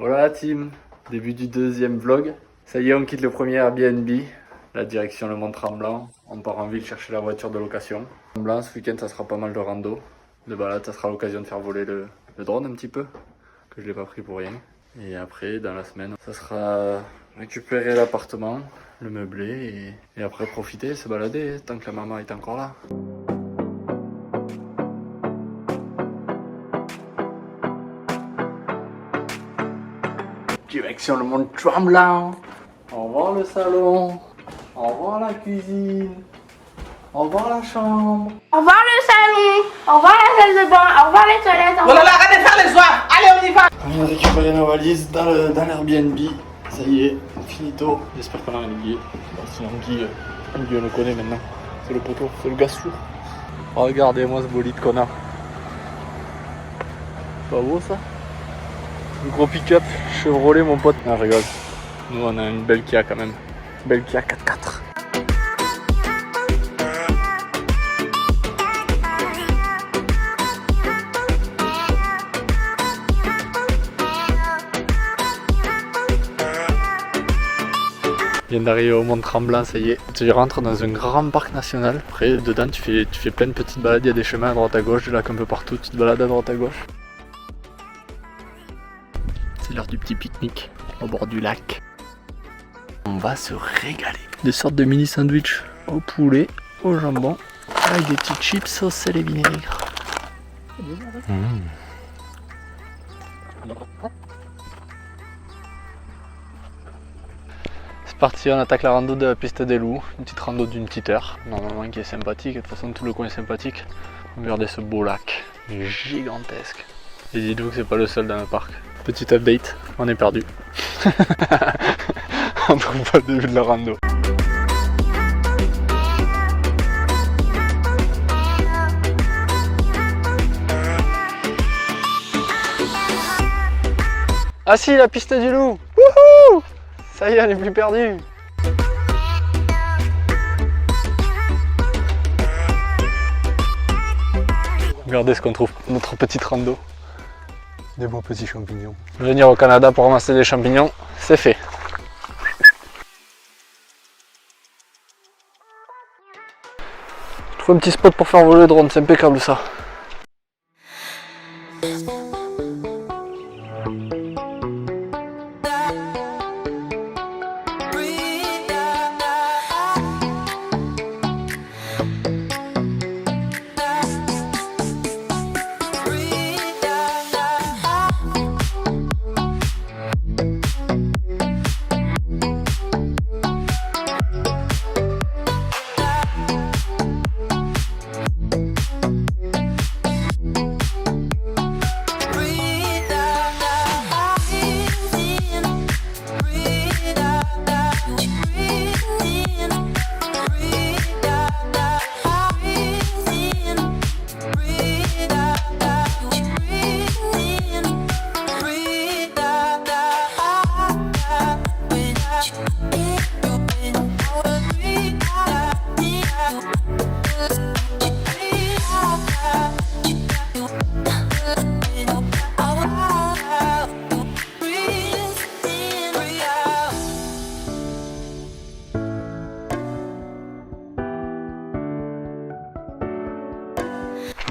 Voilà la team, début du deuxième vlog. Ça y est, on quitte le premier Airbnb. La direction le Mont-Tremblant. On part en ville chercher la voiture de location. Mont-Tremblant, ce week-end, ça sera pas mal de rando. De balade, ça sera l'occasion de faire voler le drone un petit peu. Que je l'ai pas pris pour rien. Et après, dans la semaine, ça sera récupérer l'appartement, le meubler et après profiter, se balader tant que la maman est encore là. Direction le Mont-Tremblant. Au revoir le salon. Au revoir la cuisine. Au revoir la chambre. Au revoir le salon. Au revoir la salle de bain. Au revoir les toilettes. Oh là là, arrêtez de faire les soirs. Allez, on y va. On vient de récupérer nos valises dans l'Airbnb. Ça y est, finito. J'espère qu'on a un Guy. Sinon Guy, on le connaît maintenant. C'est le poteau, c'est le gars sourd. Regardez-moi ce bolide qu'on a. Pas beau ça? Le gros pick-up Chevrolet mon pote. Ah, rigole. Nous on a une belle Kia quand même. Belle Kia 4x4. Je viens d'arriver au Mont-Tremblant, ça y est. Tu rentres dans un grand parc national. Après, dedans, tu fais plein de petites balades. Il y a des chemins à droite à gauche, des lacs un peu partout. Tu te balades à droite à gauche. C'est l'heure du petit pique-nique au bord du lac. On va se régaler. Des sortes de mini sandwichs au poulet, au jambon, avec des petites chips sauce sel et vinaigre. C'est parti, on attaque la rando de la piste des loups, une petite rando d'une petite heure, normalement qui est sympathique, de toute façon tout le coin est sympathique. Regardez ce beau lac, il est gigantesque. Et dites-vous que c'est pas le seul dans le parc. Petit update, on est perdu. On trouve pas le début de la rando. Ah si, la piste du loup. Wouhou! Ça y est, elle est plus perdue. Regardez ce qu'on trouve, notre petite rando. Des beaux petits champignons. Venir au Canada pour ramasser des champignons, c'est fait. Je trouve un petit spot pour faire voler le drone, c'est impeccable ça.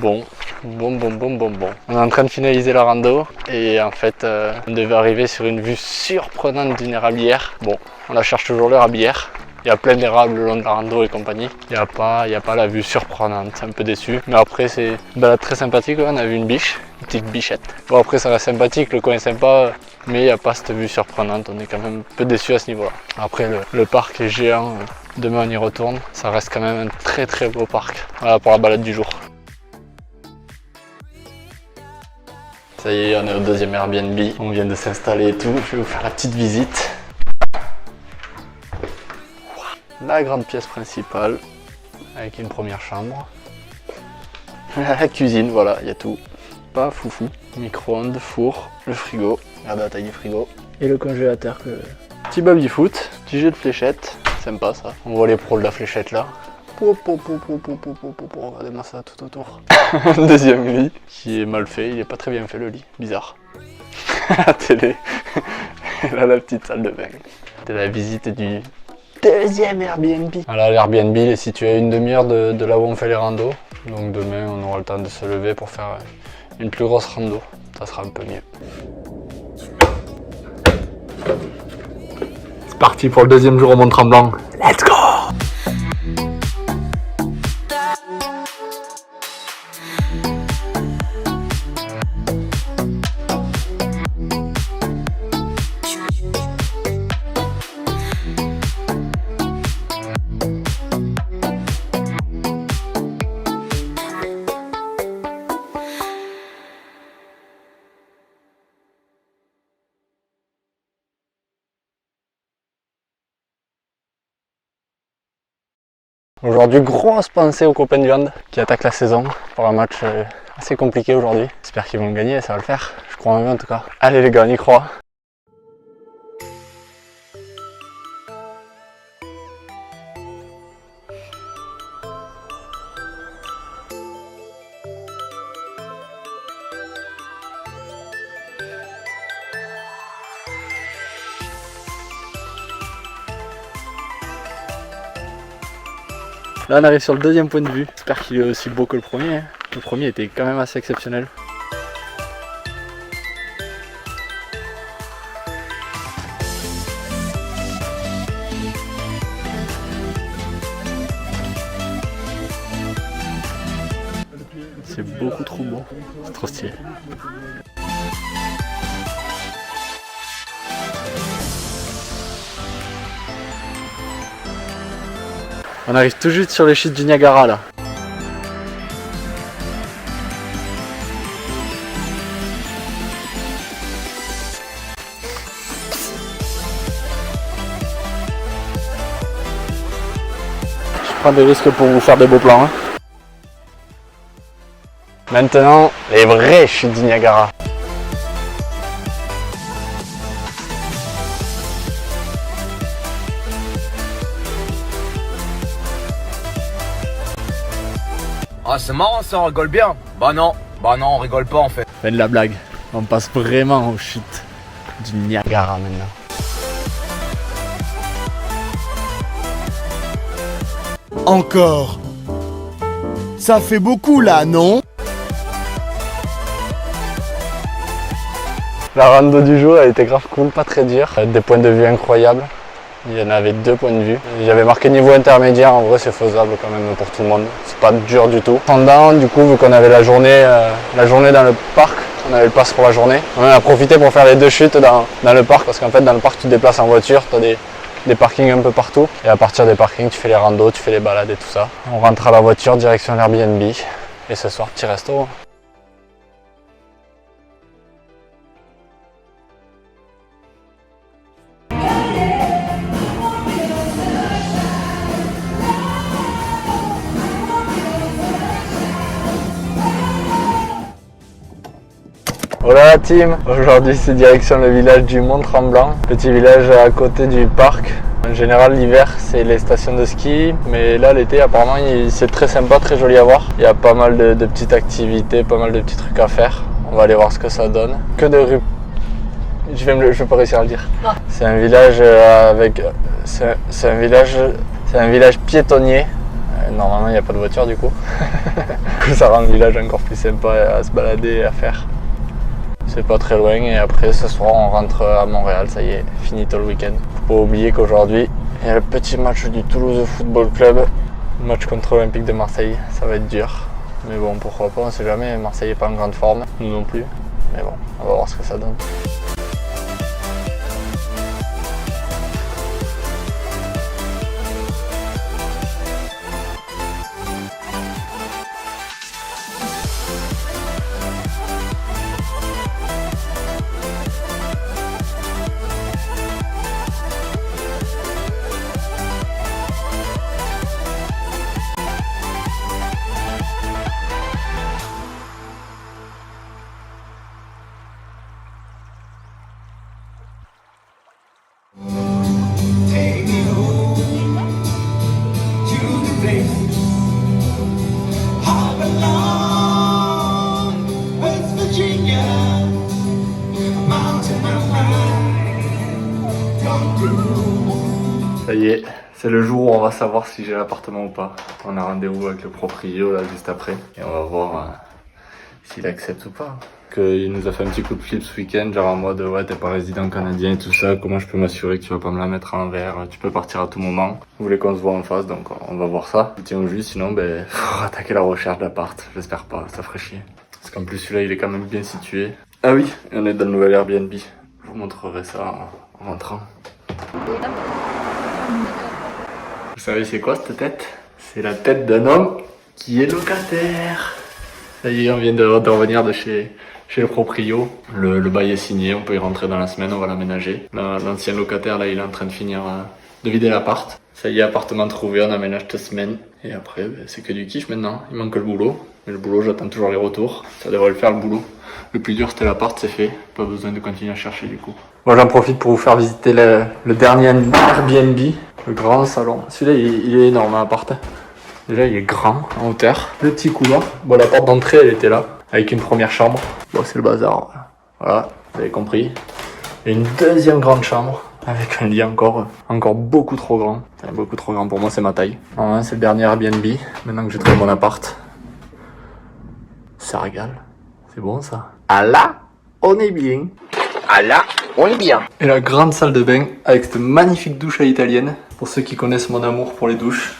Bon. On est en train de finaliser la rando et en fait on devait arriver sur une vue surprenante d'une érablière. Bon, on la cherche toujours l'érablière. Il y a plein d'érables le long de la rando et compagnie. Il n'y a pas la vue surprenante, c'est un peu déçu. Mais après c'est une balade très sympathique, on a vu une biche, une petite bichette. Bon après ça reste sympathique, le coin est sympa, mais il n'y a pas cette vue surprenante, on est quand même un peu déçu à ce niveau-là. Après le parc est géant, demain on y retourne, ça reste quand même un très très beau parc. Voilà pour la balade du jour. Ça y est, on est au deuxième Airbnb, on vient de s'installer et tout, je vais vous faire la petite visite. La grande pièce principale, avec une première chambre. La cuisine, voilà, il y a tout. Pas foufou. Micro-ondes, four, le frigo, regardez la taille du frigo. Et le congélateur que... Petit baby-foot, petit jeu de fléchettes, sympa ça. On voit les pros de la fléchette là. Regardez-moi ça tout autour. Deuxième lit qui est mal fait, il est pas très bien fait le lit, bizarre. La télé, Là, la petite salle de bain. C'est la visite du deuxième Airbnb. Voilà, l'Airbnb est situé à une demi-heure de là où on fait les randos. Donc demain, on aura le temps de se lever pour faire une plus grosse rando. Ça sera un peu mieux. C'est parti pour le deuxième jour au Mont-Tremblant. Let's go! Aujourd'hui, grosse pensée aux copains du hand qui attaquent la saison pour un match assez compliqué aujourd'hui. J'espère qu'ils vont gagner, ça va le faire. Je crois en eux en tout cas. Allez les gars, on y croit. Là on arrive sur le deuxième point de vue, j'espère qu'il est aussi beau que le premier. Le premier était quand même assez exceptionnel. C'est beaucoup trop beau, c'est trop stylé. On arrive tout juste sur les chutes du Niagara là. Je prends des risques pour vous faire des beaux plans. Hein. Maintenant, les vraies chutes du Niagara. Ah c'est marrant ça, on rigole bien. Bah non, on rigole pas en fait. Fin de la blague, on passe vraiment aux chutes du Niagara maintenant. Encore. Ça fait beaucoup là, non? La rando du jour a été grave cool, pas très dur. Des points de vue incroyables. Il y en avait 2 points de vue. J'avais marqué niveau intermédiaire, en vrai c'est faisable quand même pour tout le monde. C'est pas dur du tout. Pendant, du coup, vu qu'on avait la journée dans le parc, on avait le pass pour la journée. On a profité pour faire les 2 chutes dans le parc, parce qu'en fait dans le parc tu te déplaces en voiture, tu as des parkings un peu partout. Et à partir des parkings, tu fais les randos, tu fais les balades et tout ça. On rentre à la voiture, direction l'Airbnb. Et ce soir, petit resto. Voilà la team, aujourd'hui c'est direction le village du Mont-Tremblant, petit village à côté du parc. En général l'hiver c'est les stations de ski, mais là l'été apparemment c'est très sympa, très joli à voir. Il y a pas mal de petites activités, pas mal de petits trucs à faire. On va aller voir ce que ça donne. Que de rues. Je vais pas réussir à le dire. C'est un village c'est un village piétonnier. Normalement il n'y a pas de voiture du coup. Ça rend le village encore plus sympa à se balader et à faire. C'est pas très loin et après ce soir on rentre à Montréal, ça y est, finito le week-end. Faut pas oublier qu'aujourd'hui il y a le petit match du Toulouse Football Club, match contre l'Olympique de Marseille, ça va être dur. Mais bon, pourquoi pas, on sait jamais, Marseille est pas en grande forme, nous non plus. Mais bon, on va voir ce que ça donne. Ça y est, c'est le jour où on va savoir si j'ai l'appartement ou pas. On a rendez-vous avec le proprio là juste après et on va voir s'il accepte ou pas. Il nous a fait un petit coup de fil ce week-end, genre en mode ouais t'es pas résident canadien et tout ça, comment je peux m'assurer que tu vas pas me la mettre à l'envers, tu peux partir à tout moment. Vous voulez qu'on se voit en face, donc on va voir ça. Je tiens au jus, sinon faut attaquer la recherche d'appart, j'espère pas, ça ferait chier. Parce qu'en plus celui-là il est quand même bien situé. Ah oui, on est dans le nouvel Airbnb, je vous montrerai ça en rentrant. Vous savez c'est quoi cette tête? C'est la tête d'un homme qui est locataire. Ça y est, on vient de revenir de chez le proprio. Le bail est signé, on peut y rentrer dans la semaine, on va l'aménager. L'ancien locataire là, il est en train de finir de vider l'appart. Ça y est, appartement trouvé, on aménage cette semaine. Et après, c'est que du kiff maintenant. Il manque le boulot. Mais le boulot, j'attends toujours les retours. Ça devrait le faire le boulot. Le plus dur c'était l'appart, c'est fait. Pas besoin de continuer à chercher du coup. Moi j'en profite pour vous faire visiter le dernier Airbnb. Le grand salon. Celui-là il est énorme, l'appart. Déjà il est grand en hauteur. Le petit couloir. Bon, la porte d'entrée elle était là. Avec une première chambre. Bon, c'est le bazar. Voilà, vous avez compris. Et une deuxième grande chambre. Avec un lit encore beaucoup trop grand. Enfin, beaucoup trop grand pour moi, c'est ma taille. Enfin, c'est le dernier Airbnb. Maintenant que j'ai trouvé mon appart. Ça régale. C'est bon ça. Ah là, on est bien. Ah là, on est bien. Et la grande salle de bain avec cette magnifique douche à l'italienne. Pour ceux qui connaissent mon amour pour les douches.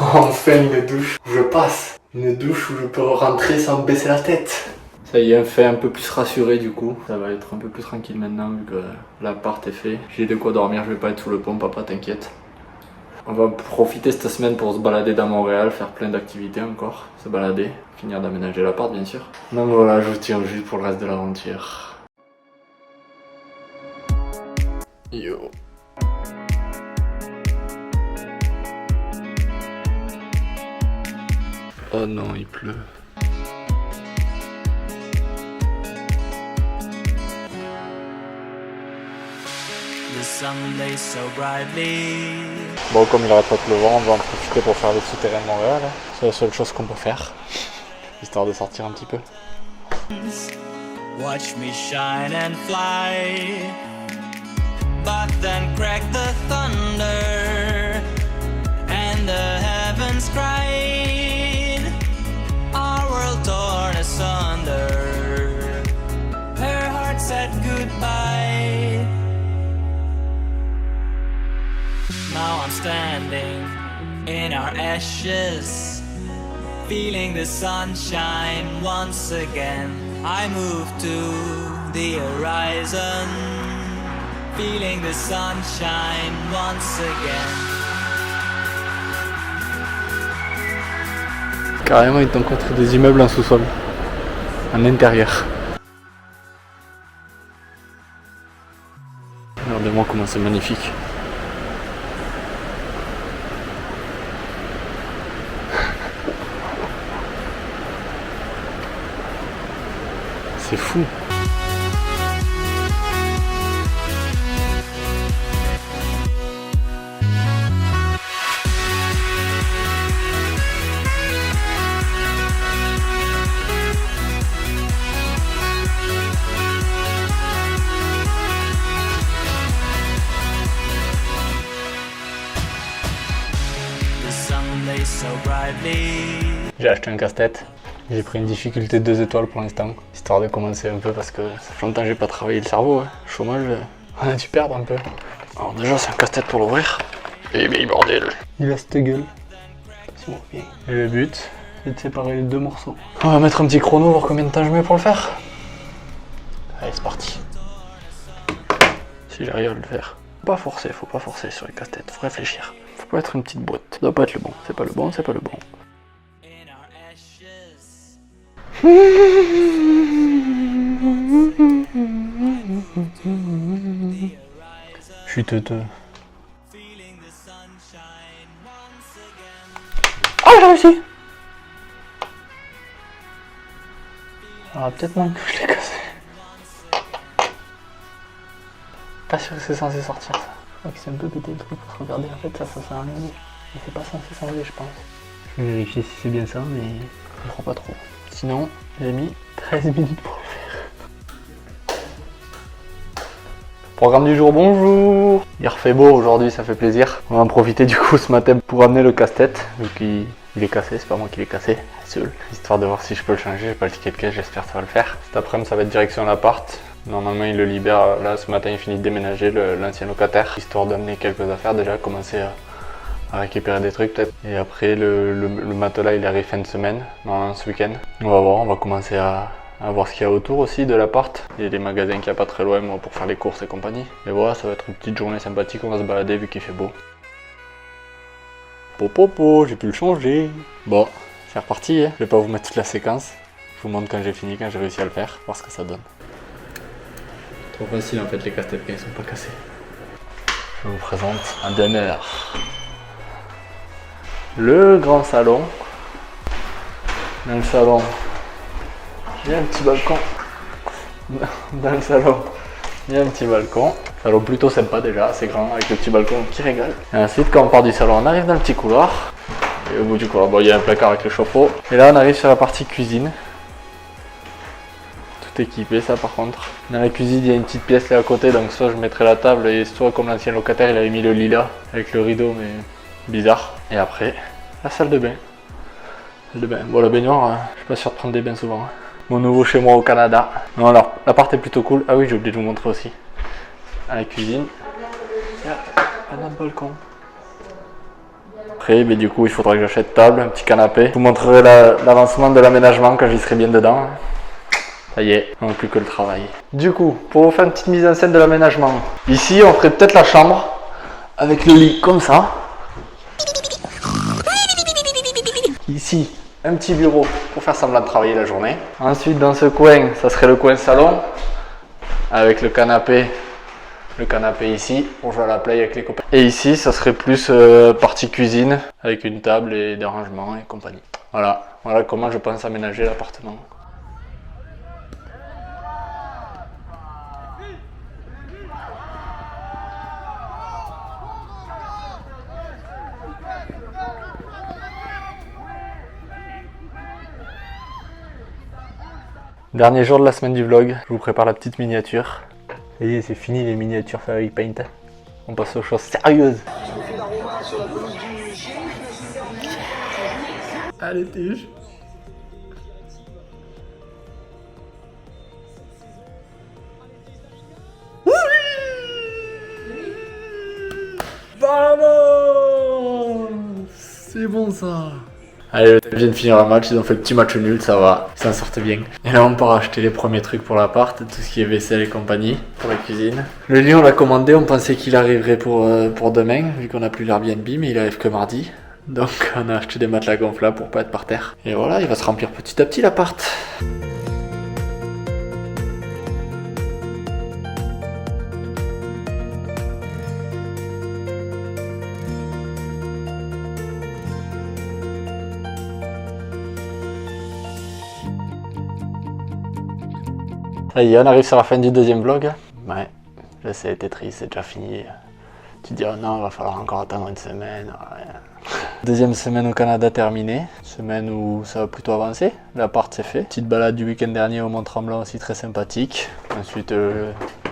Enfin une douche où je passe. Une douche où je peux rentrer sans baisser la tête. Ça y est, fait un peu plus rassuré du coup. Ça va être un peu plus tranquille maintenant vu que l'appart est fait. J'ai de quoi dormir, je vais pas être sous le pont, papa t'inquiète. On va profiter cette semaine pour se balader dans Montréal, faire plein d'activités encore. Se balader, finir d'aménager l'appart bien sûr. Donc voilà, je vous tiens au jus pour le reste de l'aventure. Yo. Oh non, il pleut. Bon, comme il arrête pas de pleuvoir, on va en profiter pour faire les souterrains de Montréal. C'est la seule chose qu'on peut faire, histoire de sortir un petit peu. Watch me shine and fly, but then crack the thunder, and the heavens cried, our world torn asunder, her heart said goodbye. Now I'm standing in our ashes, feeling the sunshine once again. I move to the horizon, feeling the sunshine once again. Carrément, ils t'ont construit des immeubles en sous-sol, en intérieur. Regardez-moi comment c'est magnifique. C'est fou. J'ai acheté un casse-tête. J'ai pris une difficulté de 2 étoiles pour l'instant, histoire de commencer un peu parce que ça fait longtemps que j'ai pas travaillé le cerveau. Chômage, on a dû perdre un peu. Alors déjà c'est un casse-tête pour l'ouvrir. Et bien bordel. Il a cette gueule. Et le but, c'est de séparer les deux morceaux. On va mettre un petit chrono, voir combien de temps je mets pour le faire. Allez c'est parti. Si j'arrive à le faire. Faut pas forcer sur les casse-têtes, faut réfléchir. Faut pas être une petite boîte. Ça doit pas être le bon. C'est pas le bon, c'est pas le bon. Je suis teuteux. Oh j'ai réussi. Alors peut-être même que je l'ai cassé. Pas sûr que c'est censé sortir ça. Je crois que c'est un peu pété le truc pour se regarder. En fait ça s'est enlevé. Mais c'est pas censé s'enlever je pense. Je vais vérifier si c'est bien ça mais je crois pas trop. Sinon, j'ai mis 13 minutes pour le faire. Programme du jour, bonjour. Il refait beau aujourd'hui, ça fait plaisir. On va en profiter du coup ce matin pour amener le casse-tête, vu qu'il est cassé, c'est pas moi qui l'ai cassé, seul. Histoire de voir si je peux le changer, j'ai pas le ticket de caisse, j'espère que ça va le faire. Cet après-midi ça va être direction l'appart. Normalement il le libère, là ce matin il finit de déménager l'ancien locataire, histoire d'amener quelques affaires déjà, commencer à récupérer des trucs peut-être. Et après le matelas il arrive fin de semaine, normalement ce week-end. On va voir, on va commencer à voir ce qu'il y a autour aussi de l'appart. Il y a des magasins qu'il n'y a pas très loin moi, pour faire les courses et compagnie. Et voilà, ça va être une petite journée sympathique, on va se balader vu qu'il fait beau. Popopo, j'ai pu le changer. Bon, c'est reparti, hein. Je vais pas vous mettre toute la séquence. Je vous montre quand j'ai fini, quand j'ai réussi à le faire, voir ce que ça donne. Trop facile en fait les casse-têtes quand ils sont pas cassés. Je vous présente en demeure le grand salon. Dans le salon, il y a un petit balcon. Dans le salon, il y a un petit balcon. Salon plutôt sympa déjà, assez grand avec le petit balcon qui régale. Et ensuite quand on part du salon, on arrive dans le petit couloir. Et au bout du couloir, bon, il y a un placard avec le chauffe-eau. Et là on arrive sur la partie cuisine. Tout équipé ça par contre. Dans la cuisine il y a une petite pièce là à côté, donc soit je mettrai la table et soit comme l'ancien locataire il avait mis le lilas avec le rideau mais bizarre. Et après, la salle de bain. Bon la baignoire, je suis pas sûr de prendre des bains souvent. Mon nouveau chez moi au Canada. Non alors, l'appart est plutôt cool. Ah oui, j'ai oublié de vous montrer aussi. À la cuisine, il y a un autre balcon. Après, du coup, il faudra que j'achète table, un petit canapé. Je vous montrerai l'avancement de l'aménagement quand j'y serai bien dedans. Ça y est, on n'a plus que le travail. Du coup, pour vous faire une petite mise en scène de l'aménagement. Ici, on ferait peut-être la chambre avec le lit comme ça. Ici, un petit bureau pour faire semblant de travailler la journée. Ensuite, dans ce coin, ça serait le coin salon avec le canapé ici pour jouer à la play avec les copains. Et ici, ça serait plus partie cuisine avec une table et des rangements et compagnie. Voilà comment je pense aménager l'appartement. Dernier jour de la semaine du vlog, je vous prépare la petite miniature. Ça y est, c'est fini les miniatures Fairy Paint. On passe aux choses sérieuses. Allez, tige. Oui, vamos. C'est bon ça. Allez, je viens de finir un match, ils ont fait le petit match nul, ça va, ils s'en sortent bien. Et là on part acheter les premiers trucs pour l'appart, tout ce qui est vaisselle et compagnie, pour la cuisine. Le lit on l'a commandé, on pensait qu'il arriverait pour demain, vu qu'on n'a plus l'Airbnb, mais il arrive que mardi. Donc on a acheté des matelas gonflables pour pas être par terre. Et voilà, il va se remplir petit à petit l'appart. Ça y est, on arrive sur la fin du deuxième vlog. Ouais, je sais, t'es triste, c'est déjà fini. Tu te dis, oh non, il va falloir encore attendre une semaine. Ouais. Deuxième semaine au Canada terminée. Semaine où ça va plutôt avancer. L'appart c'est fait. Petite balade du week-end dernier au Mont-Tremblant aussi très sympathique. Ensuite,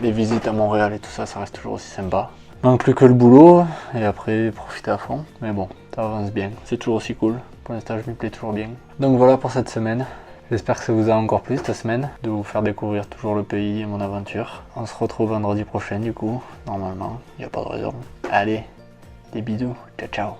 les visites à Montréal et tout ça, ça reste toujours aussi sympa. Manque plus que le boulot et après profiter à fond. Mais bon, ça avance bien. C'est toujours aussi cool. Pour l'instant, je m'y plais toujours bien. Donc voilà pour cette semaine. J'espère que ça vous a encore plu cette semaine, de vous faire découvrir toujours le pays et mon aventure. On se retrouve vendredi prochain du coup, normalement, il n'y a pas de raison. Allez, des bisous, ciao ciao.